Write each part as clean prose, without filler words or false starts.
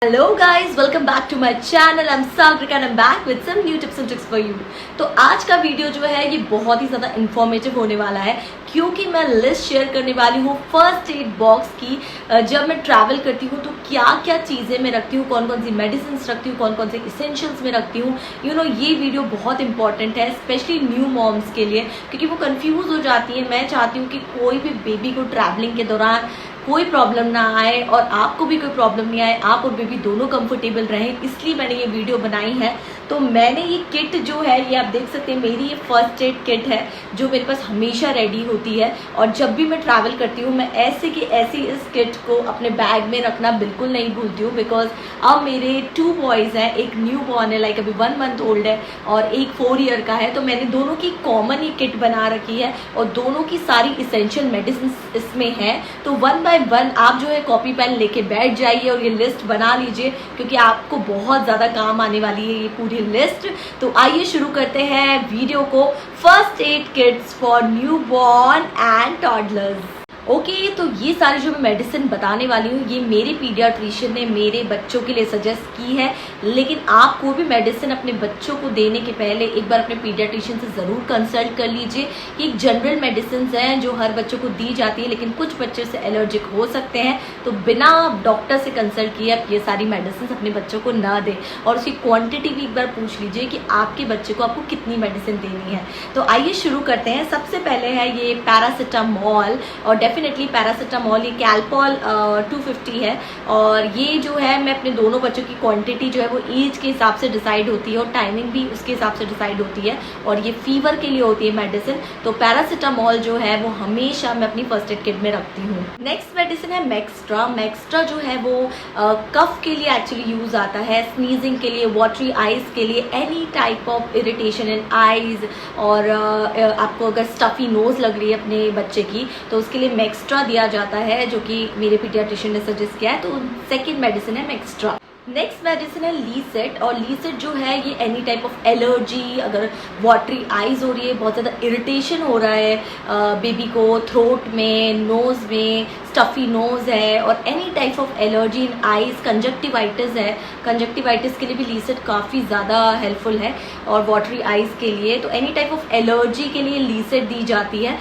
Hello guys, welcome back to my channel. I am Sagarika and I am back with some new tips and tricks for you. तो आज का video जो है ये बहुत ही ज़्यादा इन्फॉर्मेटिव होने वाला है क्योंकि मैं लिस्ट शेयर करने वाली हूँ फर्स्ट एड बॉक्स की। जब मैं ट्रैवल करती हूँ तो क्या क्या चीज़ें मैं रखती हूँ, कौन कौन सी मेडिसिन रखती हूँ, कौन कौन से इसेंशियल्स में रखती हूँ। ये वीडियो बहुत इंपॉर्टेंट है स्पेशली न्यू मॉम्स के लिए क्योंकि वो कंफ्यूज हो जाती है। मैं चाहती हूँ कि कोई भी बेबी को ट्रैवलिंग के दौरान कोई प्रॉब्लम ना आए और आपको भी कोई प्रॉब्लम नहीं आए, आप और बेबी दोनों कंफर्टेबल रहें, इसलिए मैंने ये वीडियो बनाई है। तो मैंने ये किट जो है ये आप देख सकते हैं, मेरी ये फर्स्ट एड किट है जो मेरे पास हमेशा रेडी होती है और जब भी मैं ट्रैवल करती हूँ मैं ऐसे की ऐसी इस किट को अपने बैग में रखना बिल्कुल नहीं भूलती हूँ। बिकॉज अब मेरे 2 बॉयज़ हैं, एक न्यू बॉर्न है लाइक अभी 1 मंथ ओल्ड है और एक 4 ईयर का है। तो मैंने दोनों की कॉमन ही किट बना रखी है और दोनों की सारी इसेंशियल मेडिसिन इसमें है। तो 1 बाय 1 आप जो है कॉपी पेन लेके बैठ जाइए और ये लिस्ट बना लीजिए क्योंकि आपको बहुत ज़्यादा काम आने वाली है ये पूरी लिस्ट। तो आइए शुरू करते हैं वीडियो को। First aid kits for newborn and toddlers. Okay, तो ये सारी जो मैं मेडिसिन बताने वाली हूँ ये मेरे पीडियाट्रिशियन ने मेरे बच्चों के लिए सजेस्ट की है, लेकिन आप कोई भी मेडिसिन अपने बच्चों को देने के पहले एक बार अपने पीडियाट्रिशियन से ज़रूर कंसल्ट कर लीजिए। ये जनरल मेडिसिन हैं जो हर बच्चों को दी जाती है, लेकिन कुछ बच्चे से एलर्जिक हो सकते हैं। तो बिना डॉक्टर से कंसल्ट किए आप ये सारी मेडिसिन अपने बच्चों को ना दें और उसकी क्वान्टिटी भी एक बार पूछ लीजिए कि आपके बच्चे को आपको कितनी मेडिसिन देनी है। तो आइए शुरू करते हैं। सबसे पहले है ये पैरासिटामोल और डेफिनेटली पैरासिटामोल, ये कैलपॉल 250 है और ये जो है मैं अपने दोनों बच्चों की क्वांटिटी जो है वो एज के हिसाब से डिसाइड होती है और टाइमिंग भी उसके हिसाब से डिसाइड होती है और ये फीवर के लिए होती है मेडिसिन। तो पैरासिटामोल जो है वो हमेशा मैं अपनी फर्स्ट एड किट में रखती हूँ। नेक्स्ट मेडिसिन है मैक्स्ट्रा। मैक्स्ट्रा जो है वो कफ के लिए एक्चुअली यूज आता है, स्नीजिंग के लिए, वाटरी आइज के लिए, any type of irritation in eyes और आपको अगर स्टफी नोज लग रही है अपने बच्चे की तो उसके लिए मैक्स्ट्रा दिया जाता है जो कि मेरे पीडियाट्रिशियन ने सजेस्ट किया है। तो सेकंड मेडिसिन है मैक्स्ट्रा। नेक्स्ट मेडिसिन है लीसेट और लीसेट जो है ये एनी टाइप ऑफ एलर्जी, अगर वाटरी आइज हो रही है, बहुत ज़्यादा इरिटेशन हो रहा है बेबी को थ्रोट में, नोज में, स्टफी नोज है और any type of allergy in eyes, conjunctivitis है, कंजक्टिवाइटिस के लिए भी लीसेट काफ़ी ज़्यादा हेल्पफुल है और वाटरी आइज के लिए। तो एनी टाइप ऑफ एलर्जी के लिए लीसेट दी जाती है।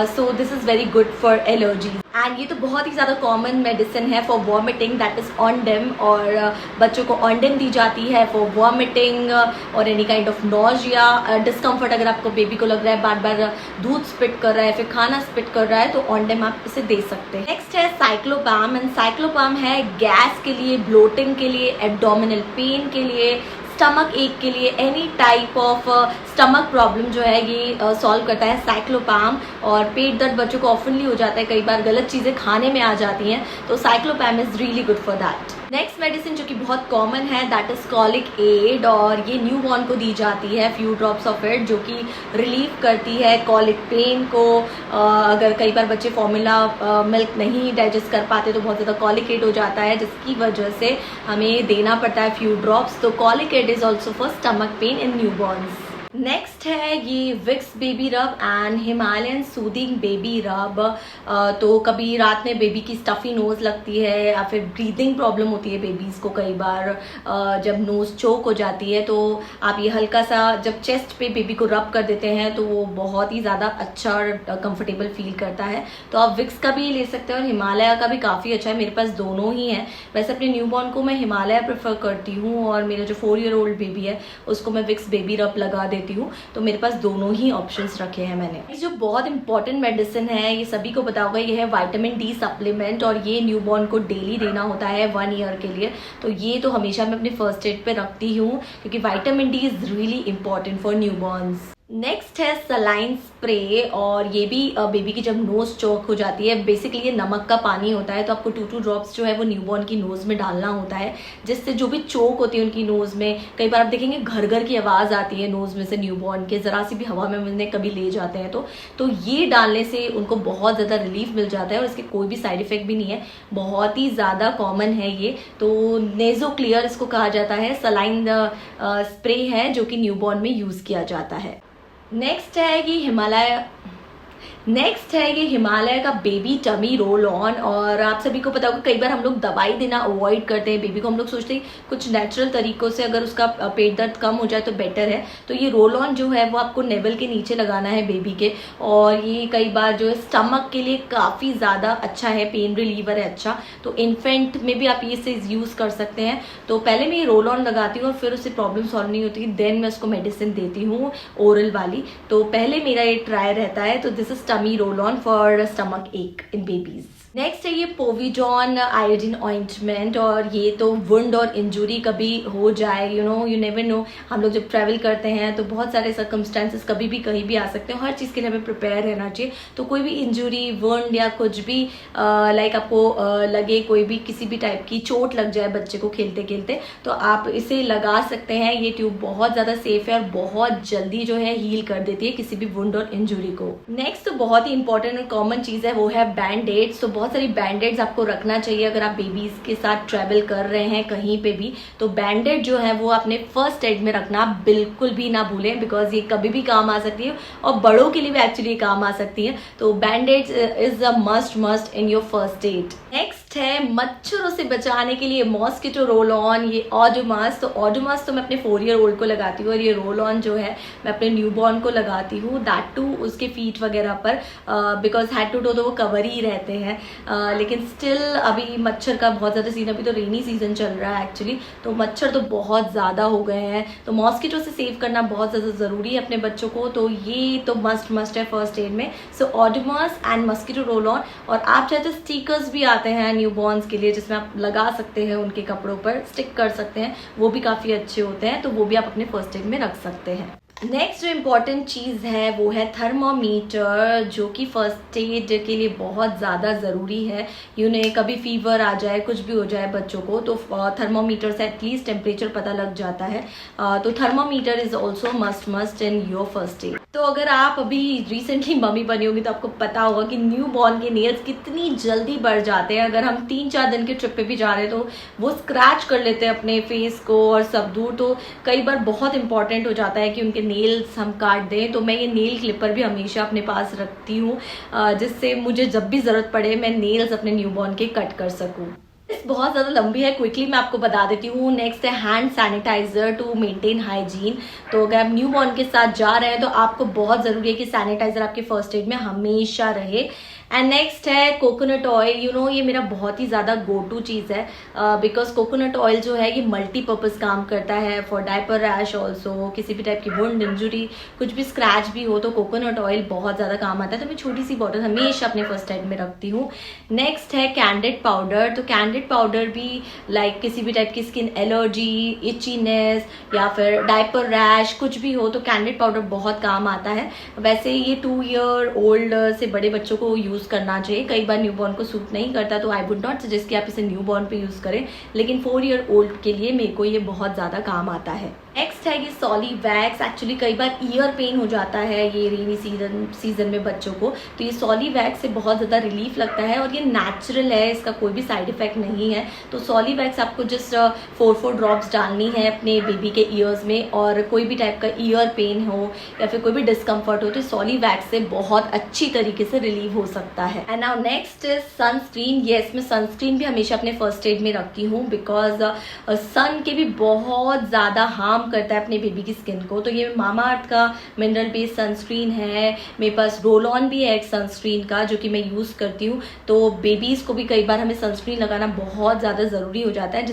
So this is very good for allergy. And ये तो बहुत ही ज़्यादा कॉमन मेडिसिन है फॉर वॉमिटिंग, दैट इज़ ऑन्डेम और बच्चों को ऑन्डेम दी जाती है फॉर वॉमिटिंग और any kind of nausea, discomfort. अगर आपको बेबी को लग रहा है बार बार दूध स्पिट कर रहा है, फिर खाना स्पिट कर रहा है, तो ऑन्डेम आप इसे दे सकते हैं। नेक्स्ट है साइक्लोपाम एंड साइक्लोपाम है गैस के लिए, ब्लोटिंग के लिए, एब्डोमिनल पेन के लिए, स्टमक एक के लिए, any type of stomach problem जो है ये सॉल्व करता है साइक्लोपाम। और पेट दर्द बच्चों को ऑफनली हो जाता है, कई बार गलत चीज़ें खाने में आ जाती हैं, तो Cyclopam is really good for that. Next medicine जो कि बहुत कॉमन है दैट इज कॉलिक एड और ये न्यू बॉर्न को दी जाती है, फ्यू ड्रॉप्स ऑफ इट, जो कि रिलीव करती है कॉलिक पेन को। अगर कई बार बच्चे फॉर्मूला मिल्क नहीं डाइजेस्ट कर पाते तो बहुत ज़्यादा कॉलिक एड हो जाता है जिसकी वजह से हमें देना पड़ता है फ्यू ड्रॉप्स। तो colic aid is also for stomach pain in newborns. Next है ये Vicks baby rub and Himalayan soothing baby rub. तो कभी रात में बेबी की स्टफी नोज़ लगती है या फिर ब्रीदिंग प्रॉब्लम होती है बेबीज़ को, कई बार जब नोज़ चोक हो जाती है, तो आप ये हल्का सा जब चेस्ट पे बेबी को रब कर देते हैं तो वो बहुत ही ज़्यादा अच्छा और कंफर्टेबल फील करता है। तो आप विक्स का भी ले सकते हैं और हिमालय का भी काफ़ी अच्छा है, मेरे पास दोनों ही है। वैसे अपने न्यू बॉर्न को मैं हिमालय प्रेफर करती हूँ और मेरा जो 4 ईयर ओल्ड बेबी है उसको मैं विक्स बेबी रब लगा देती हूँ। तो मेरे पास दोनों ही ऑप्शंस रखे हैं मैंने। जो बहुत इंपॉर्टेंट मेडिसिन है ये सभी को पता होगा, ये है विटामिन डी सप्लीमेंट और ये न्यूबॉर्न को डेली देना होता है 1 ईयर के लिए। तो ये तो हमेशा मैं अपनी फर्स्ट एड पे रखती हूँ क्योंकि vitamin D is really important for newborn's. Next है सलाइन स्प्रे और ये भी बेबी की जब नोज़ चोक हो जाती है, बेसिकली ये नमक का पानी होता है, तो आपको 2 ड्रॉप्स जो है वो न्यूबॉर्न की नोज़ में डालना होता है जिससे जो भी चोक होती है उनकी नोज़ में, कई बार आप देखेंगे घर घर की आवाज़ आती है नोज़ में से न्यूबॉर्न के, ज़रा सी भी हवा में उन्हें कभी ले जाते हैं तो ये डालने से उनको बहुत ज़्यादा रिलीफ मिल जाता है और इसके कोई भी साइड इफ़ेक्ट भी नहीं है, बहुत ही ज़्यादा कॉमन है ये। तो नेज़ो क्लियर इसको कहा जाता है, सलाइन स्प्रे है जो कि न्यूबॉर्न में यूज़ किया जाता है। नेक्स्ट है कि हिमालय नेक्स्ट है ये हिमालय का बेबी टमी रोल ऑन। और आप सभी को पता होगा कई बार हम लोग दवाई देना अवॉइड करते हैं बेबी को, हम लोग सोचते हैं कुछ नेचुरल तरीकों से अगर उसका पेट दर्द कम हो जाए तो बेटर है। तो ये रोल ऑन जो है वो आपको नेवल के नीचे लगाना है बेबी के, और ये कई बार जो है स्टमक के लिए काफ़ी ज़्यादा अच्छा है, पेन रिलीवर है अच्छा। तो इन्फेंट में भी आप ये से यूज़ कर सकते हैं। तो पहले मैं ये रोल ऑन लगाती हूँ और फिर उससे प्रॉब्लम सॉल्व नहीं होती, देन मैं उसको मेडिसिन देती हूँ ओरल वाली। तो पहले मेरा ये ट्राई रहता है। तो this is tummy roll on for stomach ache in babies. Next है ये पोविजॉन आयोडीन ऑइंटमेंट। और ये तो वुंड और इंजुरी कभी हो जाए, यू नेवर नो, हम लोग जब ट्रैवल करते हैं तो बहुत सारे सर्कमस्टेंसेस कभी भी कहीं भी आ सकते हैं, हर चीज़ के लिए हमें प्रिपेयर रहना चाहिए। तो कोई भी इंजुरी, वुंड या कुछ भी लाइक आपको लगे, कोई भी किसी भी टाइप की चोट लग जाए बच्चे को खेलते खेलते, तो आप इसे लगा सकते हैं। ये ट्यूब बहुत ज़्यादा सेफ है और बहुत जल्दी जो है हील कर देती है किसी भी वुंड और इंजुरी को। नेक्स्ट तो बहुत ही इंपॉर्टेंट और कॉमन चीज़ है वो है बैंडेड्स। तो बहुत सारी बैंडेड्स आपको रखना चाहिए अगर आप बेबीज के साथ ट्रैवल कर रहे हैं कहीं पे भी। तो बैंडेड जो है वो आपने फर्स्ट एड में रखना बिल्कुल भी ना भूलें, बिकॉज ये कभी भी काम आ सकती है और बड़ों के लिए भी एक्चुअली काम आ सकती है। तो बैंडेड्स is a must in your first aid. Next है मच्छरों से बचाने के लिए मॉस्किटो रोल ऑन, ये ओडोमॉस। तो ओडोमॉस तो मैं अपने 4 ईयर ओल्ड को लगाती हूँ, और ये रोल ऑन जो है मैं अपने न्यूबॉर्न को लगाती हूँ, दैट टू उसके फीट वगैरह पर, बिकॉज हेड टू टो तो वो कवर ही रहते हैं। लेकिन स्टिल अभी मच्छर का बहुत ज़्यादा सीन, अभी तो रेनी सीजन चल रहा है एक्चुअली, तो मच्छर तो बहुत ज़्यादा हो गए हैं। तो मॉस्किटो से सेव करना बहुत ज़्यादा ज़रूरी है अपने बच्चों को। तो ये तो मस्ट है फर्स्ट एड में। So Odomos and mosquito roll on. और आप चाहे तो स्टिकर्स भी आते हैं न्यूबॉर्न्स के लिए, जिसमें आप लगा सकते हैं, उनके कपड़ों पर स्टिक कर सकते हैं, वो भी काफ़ी अच्छे होते हैं। तो वो भी आप अपने फर्स्ट एड में रख सकते हैं। नेक्स्ट जो इम्पॉर्टेंट चीज़ है वो है थर्मोमीटर, जो कि फर्स्ट एड के लिए बहुत ज़्यादा ज़रूरी है। कभी फीवर आ जाए, कुछ भी हो जाए बच्चों को, तो थर्मोमीटर से एटलीस्ट टेम्परेचर पता लग जाता है। तो thermometer is also must in your first aid. तो अगर आप अभी रिसेंटली मम्मी बनी होगी तो आपको पता होगा कि न्यू बॉर्न के नेल्स कितनी जल्दी बढ़ जाते हैं। अगर हम 3-4 दिन के ट्रिप पे भी जा रहे हैं तो वो स्क्रैच कर लेते हैं अपने फेस को और सब दूर। तो कई बार बहुत इंपॉर्टेंट हो जाता है कि उनके नेल्स हम काट दें। तो मैं ये नेल क्लिपर भी हमेशा अपने पास रखती हूँ, जिससे मुझे जब भी ज़रूरत पड़े मैं नेल्स अपने न्यूबॉर्न के कट कर सकूँ। बहुत ज़्यादा लंबी है, क्विकली मैं आपको बता देती हूँ। नेक्स्ट है hand sanitiser to maintain hygiene. तो अगर आप न्यूबॉर्न के साथ जा रहे हैं तो आपको बहुत ज़रूरी है कि सैनिटाइजर आपके फर्स्ट एड में हमेशा रहे। एंड नेक्स्ट है कोकोनट ऑयल। ये मेरा बहुत ही ज़्यादा गो टू चीज़ है, बिकॉज कोकोनट ऑयल जो है ये मल्टीपर्पज़ काम करता है फॉर डायपर रैश ऑल्सो, किसी भी टाइप की वुंड, इंजुरी, कुछ भी स्क्रैच भी हो तो कोकोनट ऑयल बहुत ज़्यादा काम आता है। तो मैं छोटी सी बॉटल हमेशा अपने फर्स्ट एड में रखती हूँ। नेक्स्ट है कैंडिड पाउडर। तो कैंडिड पाउडर भी लाइक किसी भी टाइप की स्किन एलर्जी, इचीनेस या फिर डायपर रैश कुछ भी हो तो कैंडिड पाउडर बहुत काम आता है। वैसे ये 2 ईयर ओल्ड से बड़े बच्चों को यूज़ करना चाहिए, कई बार न्यूबॉर्न को सूट नहीं करता, तो आई वुड नॉट सजेस्ट कि आप इसे न्यूबॉर्न पे यूज़ करें, लेकिन 4 ईयर ओल्ड के लिए मेरे को ये बहुत ज़्यादा काम आता है। नेक्स्ट है ये सॉली वैक्स। एक्चुअली कई बार ईयर पेन हो जाता है ये रेनी सीजन में बच्चों को, तो ये सॉली वैक्स से बहुत ज़्यादा रिलीफ लगता है और ये नेचुरल है, इसका कोई भी साइड इफेक्ट नहीं है। तो सॉली वैक्स आपको जस्ट 4 ड्रॉप्स डालनी है अपने बेबी के ईयर्स में, और कोई भी टाइप का ईयर पेन हो या फिर कोई भी डिस्कम्फर्ट हो तो सॉली वैक्स से बहुत अच्छी तरीके से रिलीव हो सकता है। And now next is sunscreen. Yes, मैं सनस्क्रीन भी हमेशा अपने फर्स्ट एड में रखती हूँ, बिकॉज सन के भी बहुत ज़्यादा हार्म करता है अपने बेबी की स्किन को। तो ये मामा अर्थ का मिनरल बेस्ड सनस्क्रीन है, मेरे पास रोल ऑन भी है एक सनस्क्रीन का जो कि मैं यूज़ करती हूँ। तो बेबीज़ को भी कई बार हमें सनस्क्रीन लगाना बहुत ज़्यादा ज़रूरी हो जाता है,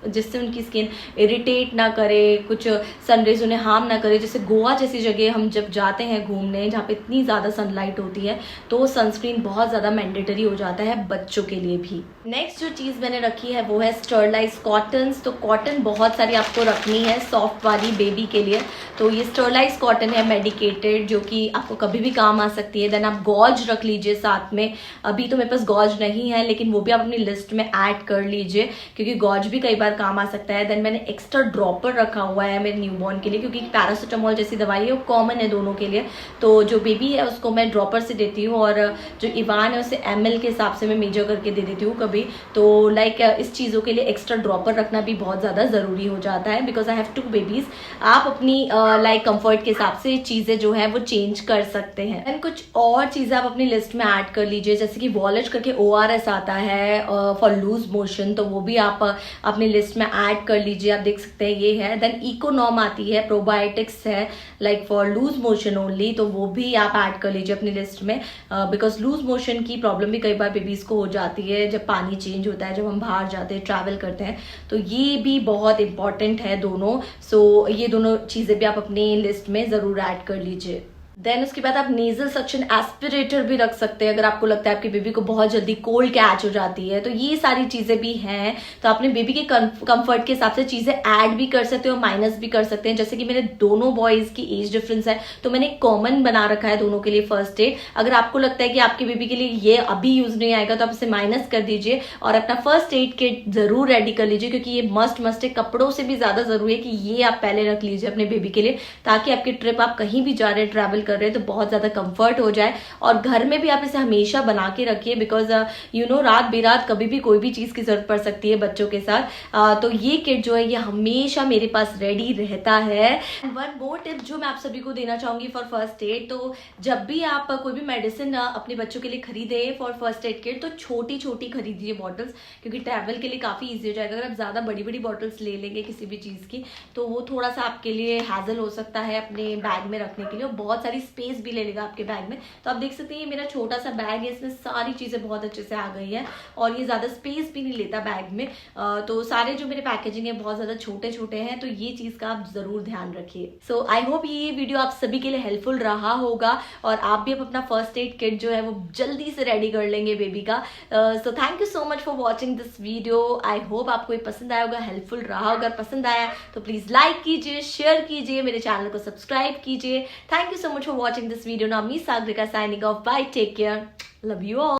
जिससे उनकी स्किन इरिटेट ना करे, कुछ सनरेज उन्हें हार्म ना करे। जैसे गोवा जैसी जगह हम जब जाते हैं घूमने जहाँ पे इतनी ज़्यादा सनलाइट होती है तो सनस्क्रीन बहुत ज़्यादा मैंडेटरी हो जाता है बच्चों के लिए भी। नेक्स्ट जो चीज़ मैंने रखी है वो है स्टरलाइज कॉटन्स। तो कॉटन बहुत सारी आपको रखनी है सॉफ्ट वाली बेबी के लिए। तो ये स्टरलाइज कॉटन है मेडिकेटेड, जो कि आपको कभी भी काम आ सकती है। देन आप गॉज रख लीजिए साथ में। अभी तो मेरे पास गॉज नहीं है, लेकिन वो भी आप अपनी लिस्ट में ऐड कर लीजिए क्योंकि गॉज भी कई बार काम आ सकता है। देन मैंने एक्स्ट्रा ड्रॉपर रखा हुआ है मेरे न्यूबॉर्न के लिए, क्योंकि पैरासिटामोल जैसी दवाई है वो कॉमन है दोनों के लिए। तो जो बेबी है उसको मैं ड्रॉपर से देती हूँ और जो इवान है उसे ml के हिसाब से मैं मेजर करके दे देती हूँ कभी। तो लाइक इस चीज़ों के लिए एक्स्ट्रा ड्रॉपर रखना भी बहुत ज़्यादा ज़रूरी हो जाता है, because I have 2 baby babies, आप अपनी लाइक कंफर्ट के हिसाब से चीजें जो है वो चेंज कर सकते हैं। एंड कुछ और चीजें आप अपनी लिस्ट में ऐड कर लीजिए, जैसे कि वॉलेज करके ORS आता है फॉर लूज मोशन, तो वो भी आप अपनी लिस्ट में ऐड कर लीजिए। आप देख सकते हैं ये है। देन इकोनॉम आती है, प्रोबायोटिक्स है like for loose motion only, तो वो भी आप ऐड कर लीजिए अपनी लिस्ट में, बिकॉज लूज मोशन की प्रॉब्लम भी कई बार बेबीज को हो जाती है जब पानी चेंज होता है, जब हम बाहर जाते हैं, ट्रैवल करते हैं, तो ये भी बहुत इंपॉर्टेंट है दोनों। सो ये दोनों चीजें भी आप अपनी लिस्ट में जरूर ऐड कर लीजिए। देन उसके बाद आप नेजल सक्शन एस्पिरेटर भी रख सकते हैं अगर आपको लगता है आपकी बेबी को बहुत जल्दी कोल्ड कैच हो जाती है, तो ये सारी चीजें भी हैं। तो अपने बेबी के कंफर्ट के हिसाब से चीजें ऐड भी कर सकते हो, माइनस भी कर सकते हैं। जैसे कि मेरे दोनों बॉयज की एज डिफरेंस है, तो मैंने कॉमन बना रखा है दोनों के लिए फर्स्ट एड। अगर आपको लगता है कि आपकी बेबी के लिए ये अभी यूज नहीं आएगा तो आप इसे माइनस कर दीजिए और अपना फर्स्ट एड किट जरूर रेडी कर लीजिए, क्योंकि ये मस्ट है। कपड़ों से भी ज्यादा जरूरी है कि ये आप पहले रख लीजिए अपने बेबी के लिए, ताकि आपकी ट्रिप आप कहीं भी जा रहे हैं, ट्रैवल कर रहे हैं, तो बहुत ज्यादा कंफर्ट हो जाए। और घर में भी आप इसे हमेशा बना के रखिए, बिकॉज रात बेरात कभी भी कोई भी चीज की जरूरत पड़ सकती है बच्चों के साथ। तो ये किट जो है ये हमेशा मेरे पास रेडी रहता है। वन मोर टिप जो मैं आप सभी को देना चाहूंगी फॉर फर्स्ट एड, तो जब भी आप कोई भी मेडिसिन अपने बच्चों के लिए खरीदे फॉर फर्स्ट एड किट, तो छोटी छोटी खरीदिए बॉटल्स, क्योंकि ट्रैवल के लिए काफी ईजी हो जाएगा। अगर आप ज्यादा बड़ी बड़ी बॉटल्स ले लेंगे किसी भी चीज की, तो वो थोड़ा सा आपके लिए हैजल हो सकता है अपने बैग में रखने के लिए, और बहुत सारी स्पेस भी ले लेगा आपके बैग में। तो आप देख सकते हैं ये मेरा छोटा सा बैग है, इसमें सारी चीजें बहुत अच्छे से आ गई है और ये ज्यादा स्पेस भी नहीं लेता बैग में। तो सारे जो मेरे पैकेजिंग है बहुत ज्यादा छोटे छोटे हैं, तो ये चीज का आप जरूर ध्यान रखिए। सो आई होप ये वीडियो आप सभी के लिए हेल्पफुल रहा होगा और आप भी अपना फर्स्ट एड किट जो है वो जल्दी से रेडी कर लेंगे बेबी का। So thank you so much for watching this video. I hope आपको ये पसंद आया होगा, हेल्पफुल रहा होगा। पसंद आया तो प्लीज लाइक कीजिए, शेयर कीजिए, मेरे चैनल को सब्सक्राइब कीजिए। Thank you so much for watching this video. Now me Sagrika signing off. Bye. Take care. Love you all.